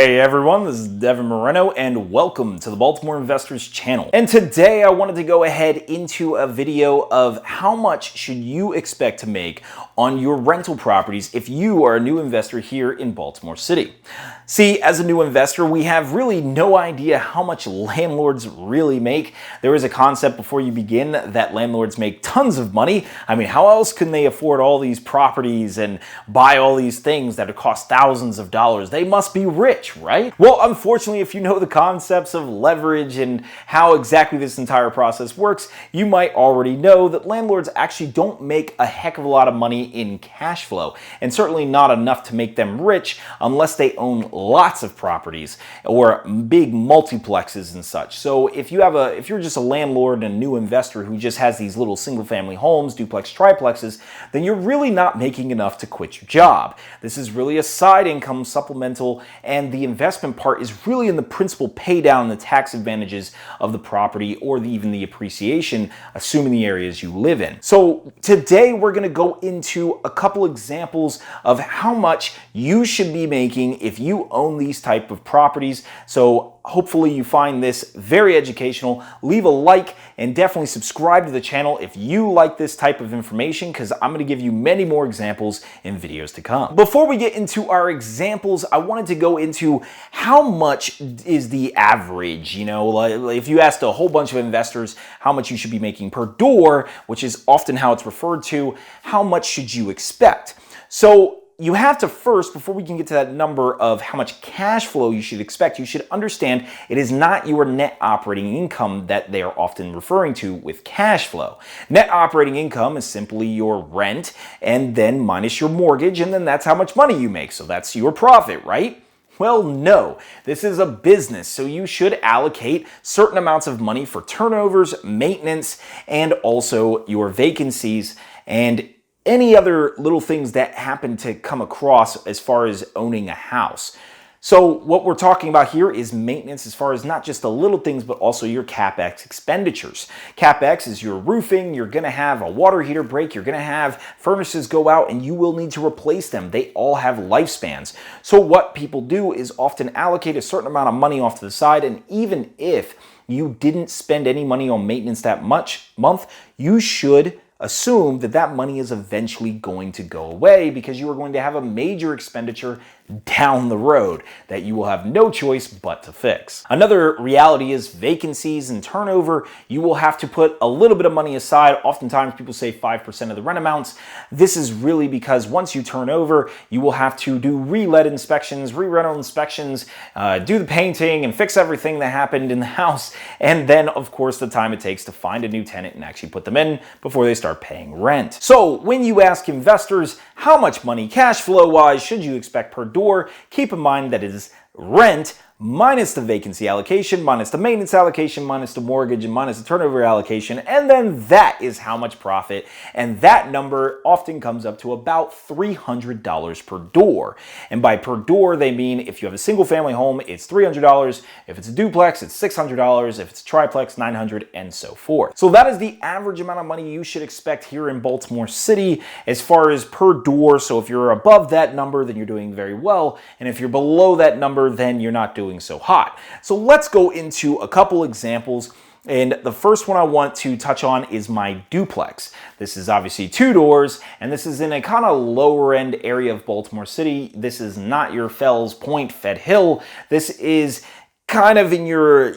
Hey everyone, this is Devin Moreno and welcome to the Baltimore Investors channel. And today I wanted to go ahead into a video of how much should you expect to make on your rental properties if you are a new investor here in Baltimore City. See, as a new investor, we have really no idea how much landlords really make. There is a concept before you begin that landlords make tons of money. I mean, how else can they afford all these properties and buy all these things that cost thousands of dollars? They must be rich, right? Well, unfortunately, if you know the concepts of leverage and how exactly this entire process works, you might already know that landlords actually don't make a heck of a lot of money in cash flow, and certainly not enough to make them rich unless they own lots of properties or big multiplexes and such. So if you're just a landlord and a new investor who just has these little single family homes, duplex, triplexes, then you're really not making enough to quit your job. This is really a side income supplemental, and the investment part is really in the principal pay down and the tax advantages of the property or even the appreciation, assuming the areas you live in. So today we're going to go into a couple examples of how much you should be making if you own these type of properties. So hopefully you find this very educational. Leave a like and definitely subscribe to the channel if you like this type of information, because I'm going to give you many more examples in videos to come. Before we get into our examples, I wanted to go into how much is the average. You know, like if you asked a whole bunch of investors how much you should be making per door, which is often how it's referred to, how much should you expect? So you have to first, before we can get to that number of how much cash flow you should expect, you should understand it is not your net operating income that they are often referring to with cash flow. Net operating income is simply your rent and then minus your mortgage, and then that's how much money you make. So that's your profit, right? Well, no, this is a business, so you should allocate certain amounts of money for turnovers, maintenance, and also your vacancies and any other little things that happen to come across as far as owning a house. So what we're talking about here is maintenance as far as not just the little things, but also your CapEx expenditures. CapEx is your roofing. You're going to have a water heater break. You're going to have furnaces go out and you will need to replace them. They all have lifespans. So what people do is often allocate a certain amount of money off to the side. And even if you didn't spend any money on maintenance that month, you should assume that that money is eventually going to go away because you are going to have a major expenditure down the road that you will have no choice but to fix. Another reality is vacancies and turnover. You will have to put a little bit of money aside. Oftentimes people say 5% of the rent amounts. This is really because once you turn over, you will have to do re-let inspections, re-rental inspections, do the painting and fix everything that happened in the house. And then of course the time it takes to find a new tenant and actually put them in before they start paying rent. So when you ask investors how much money cash flow wise should you expect per door, keep in mind that it is rent minus the vacancy allocation, minus the maintenance allocation, minus the mortgage, and minus the turnover allocation, and then that is how much profit, and that number often comes up to about $300 per door. And by per door, they mean if you have a single family home, it's $300, if it's a duplex, it's $600, if it's a triplex, $900, and so forth. So that is the average amount of money you should expect here in Baltimore City as far as per door. So if you're above that number, then you're doing very well, and if you're below that number, then you're not doing so hot. So let's go into a couple examples. And the first one I want to touch on is my duplex. This is obviously 2 doors, and this is in a kind of lower end area of Baltimore City. This is not your Fells Point, Fed Hill. This is kind of in your,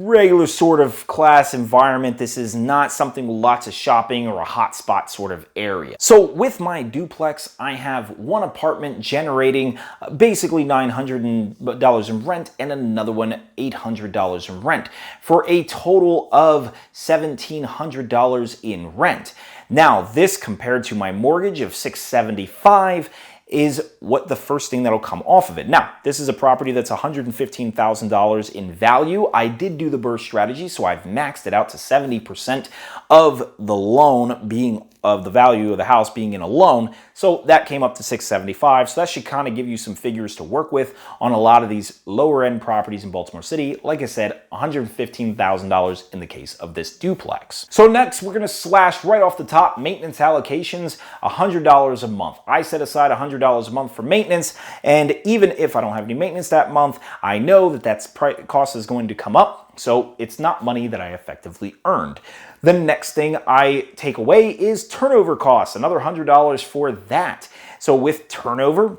regular sort of class environment. This is not something with lots of shopping or a hotspot sort of area. So with my duplex, I have one apartment generating basically $900 in rent and another one $800 in rent for a total of $1,700 in rent. Now, this compared to my mortgage of $675 is what the first thing that'll come off of it. Now, this is a property that's $115,000 in value. I did do the burst strategy, so I've maxed it out to 70% of the loan being of the value of the house being in a loan. So that came up to $675. So that should kind of give you some figures to work with on a lot of these lower end properties in Baltimore City. Like I said, $115,000 in the case of this duplex. So next, we're going to slash right off the top maintenance allocations, $100 a month. I set aside $100 a month for maintenance, and even if I don't have any maintenance that month, I know that cost is going to come up. So it's not money that I effectively earned. The next thing I take away is turnover costs, another $100 for that. So with turnover,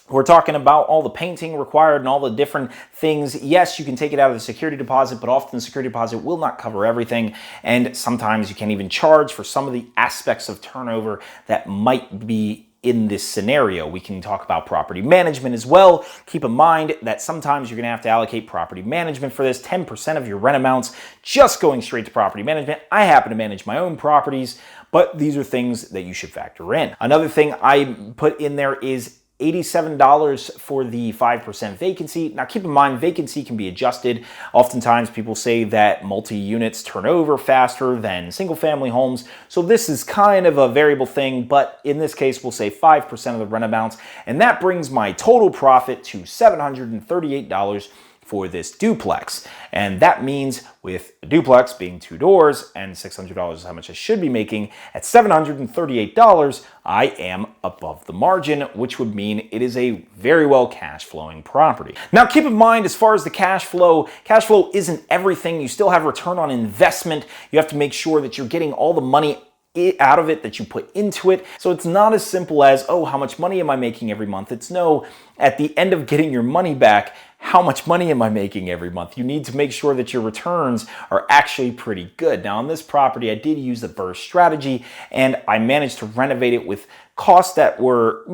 we're talking about all the painting required and all the different things. Yes, you can take it out of the security deposit, but often the security deposit will not cover everything. And sometimes you can't even charge for some of the aspects of turnover that might be in this scenario. We can talk about property management as well. Keep in mind that sometimes you're going to have to allocate property management for this. 10% of your rent amounts just going straight to property management. I happen to manage my own properties, but these are things that you should factor in. Another thing I put in there is $87 for the 5% vacancy. Now keep in mind, vacancy can be adjusted. Oftentimes people say that multi-units turn over faster than single family homes. So this is kind of a variable thing, but in this case, we'll say 5% of the rent amounts. And that brings my total profit to $738 for this duplex. And that means with a duplex being 2 doors and $600 is how much I should be making, at $738, I am above the margin, which would mean it is a very well cash flowing property. Now keep in mind, as far as the cash flow isn't everything. You still have return on investment. You have to make sure that you're getting all the money out of it that you put into it. So it's not as simple as, oh, how much money am I making every month? It's no, at the end of getting your money back, how much money am I making every month? You need to make sure that your returns are actually pretty good. Now on this property, I did use the burst strategy and I managed to renovate it with costs that were,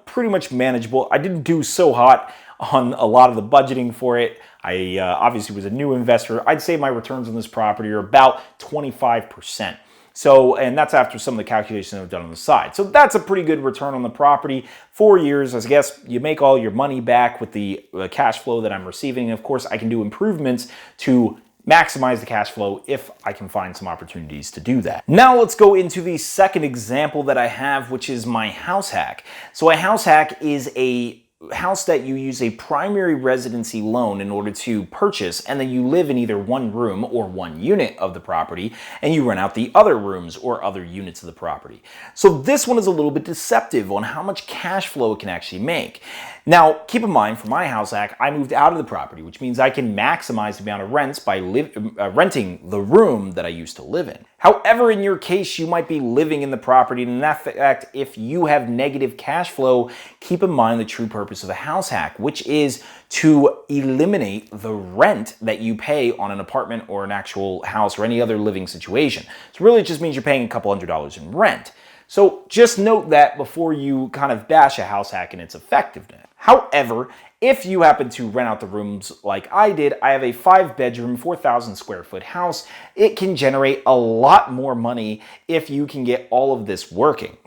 pretty much manageable. I didn't do so hot on a lot of the budgeting for it. I obviously was a new investor. I'd say my returns on this property are about 25%. So, and that's after some of the calculations I've done on the side. So that's a pretty good return on the property. 4 years, I guess you make all your money back with the cash flow that I'm receiving. And of course, I can do improvements to maximize the cash flow if I can find some opportunities to do that. Now let's go into the second example that I have, which is my house hack. So a house hack is a house that you use a primary residency loan in order to purchase, and then you live in either one room or one unit of the property, and you rent out the other rooms or other units of the property. So this one is a little bit deceptive on how much cash flow it can actually make. Now, keep in mind, for my house hack, I moved out of the property, which means I can maximize the amount of rents by renting the room that I used to live in. However, in your case, you might be living in the property, and in that fact, if you have negative cash flow, keep in mind the true purpose of a house hack, which is to eliminate the rent that you pay on an apartment or an actual house or any other living situation. So really it just means you're paying a couple $100s in rent. So just note that before you kind of bash a house hack and its effectiveness. However, if you happen to rent out the rooms like I did, I have a 5-bedroom, 4,000 square foot house. It can generate a lot more money if you can get all of this working.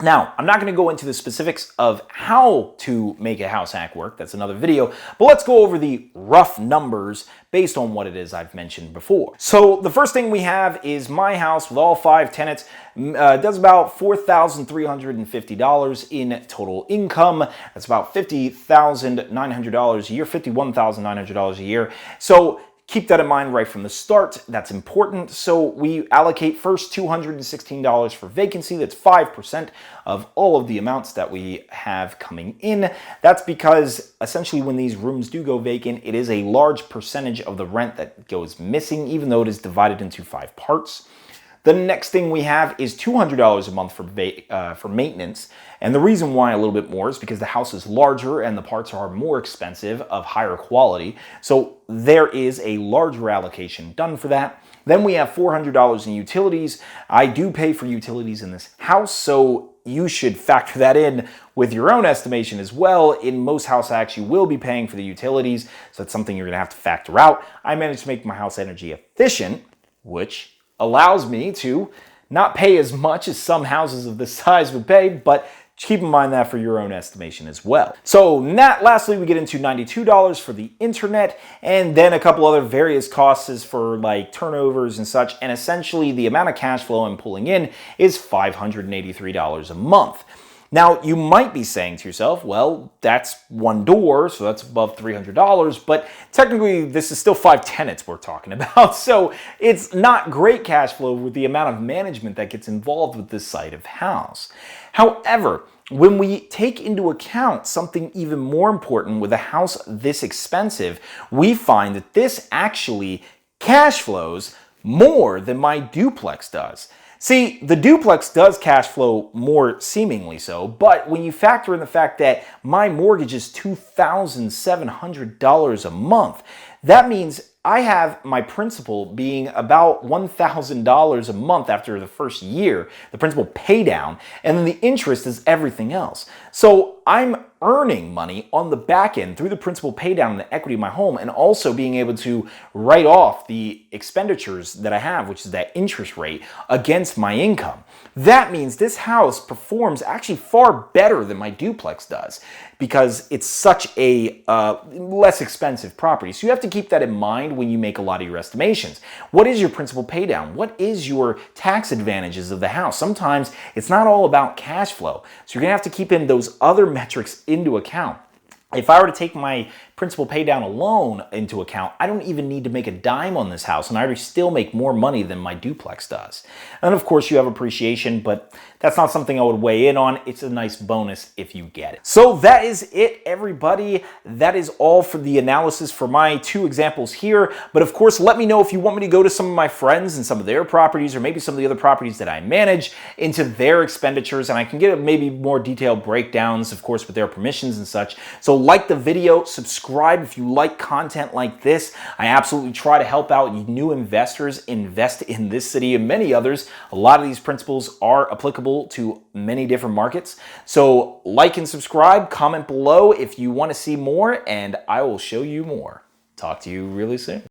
Now, I'm not going to go into the specifics of how to make a house hack work. That's another video. But let's go over the rough numbers based on what it is I've mentioned before. So the first thing we have is my house with all 5 tenants does about $4,350 in total income. That's about $50,900 a year, $51,900 a year. So keep that in mind right from the start. That's important. So we allocate first $216 for vacancy. That's 5% of all of the amounts that we have coming in. That's because essentially when these rooms do go vacant, it is a large percentage of the rent that goes missing, even though it is divided into 5 parts. The next thing we have is $200 a month for maintenance. And the reason why a little bit more is because the house is larger and the parts are more expensive, of higher quality. So there is a larger allocation done for that. Then we have $400 in utilities. I do pay for utilities in this house, so you should factor that in with your own estimation as well. In most house hacks, you will be paying for the utilities, so that's something you're gonna have to factor out. I managed to make my house energy efficient, which allows me to not pay as much as some houses of this size would pay, but Just keep in mind that for your own estimation as well. So lastly, we get into $92 for the internet, and then a couple other various costs for like turnovers and such, and essentially the amount of cash flow I'm pulling in is $583 a month. Now, you might be saying to yourself, well, that's one door, so that's above $300, but technically this is still 5 tenants we're talking about, so it's not great cash flow with the amount of management that gets involved with this side of house. However, when we take into account something even more important with a house this expensive, we find that this actually cash flows more than my duplex does. See, the duplex does cash flow more seemingly so, but when you factor in the fact that my mortgage is $2,700 a month, that means I have my principal being about $1,000 a month after the first year, the principal pay down, and then the interest is everything else. So I'm earning money on the back end through the principal pay down and the equity of my home, and also being able to write off the expenditures that I have, which is that interest rate, against my income. That means this house performs actually far better than my duplex does because it's such a less expensive property. So you have to keep that in mind when you make a lot of your estimations. What is your principal pay down? What is your tax advantages of the house? Sometimes it's not all about cash flow. So you're gonna have to keep in those other metrics into account. If I were to take my principal pay down alone into account, I don't even need to make a dime on this house, and I already still make more money than my duplex does. And of course you have appreciation, but that's not something I would weigh in on. It's a nice bonus if you get it. So that is it, everybody. That is all for the analysis for my 2 examples here. But of course, let me know if you want me to go to some of my friends and some of their properties, or maybe some of the other properties that I manage, into their expenditures, and I can get maybe more detailed breakdowns, of course, with their permissions and such. So like the video, subscribe if you like content like this. I absolutely try to help out new investors invest in this city and many others. A lot of these principles are applicable to many different markets. So like and subscribe, comment below if you want to see more, and I will show you more. Talk to you really soon.